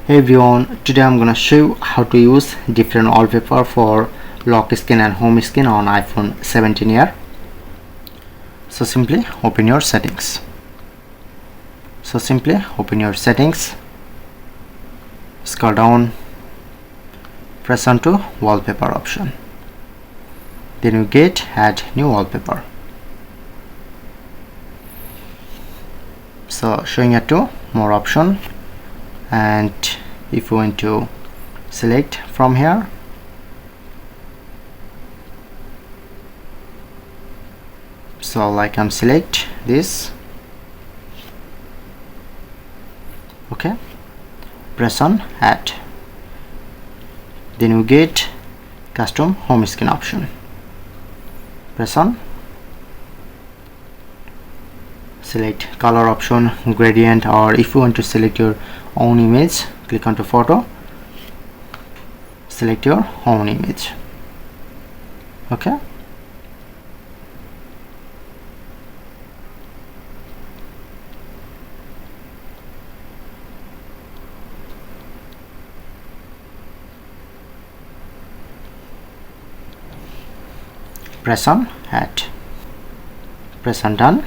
Hey everyone, today I'm gonna show you how to use different wallpaper for lock screen and home screen on iPhone 17 here. So simply open your settings. Scroll down, press onto wallpaper option. Then you get add new wallpaper. So showing you two more option, and if you want to select from here, so like I'm select this, okay, press on add, then you get custom home screen option. Press on, select color option, gradient, or if you want to select your own image, click onto photo, select your own image. Okay, press on add, press on done,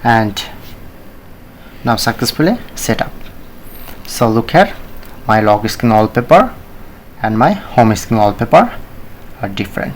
and now successfully set up. So look here, my lock screen wallpaper and my home screen wallpaper are different.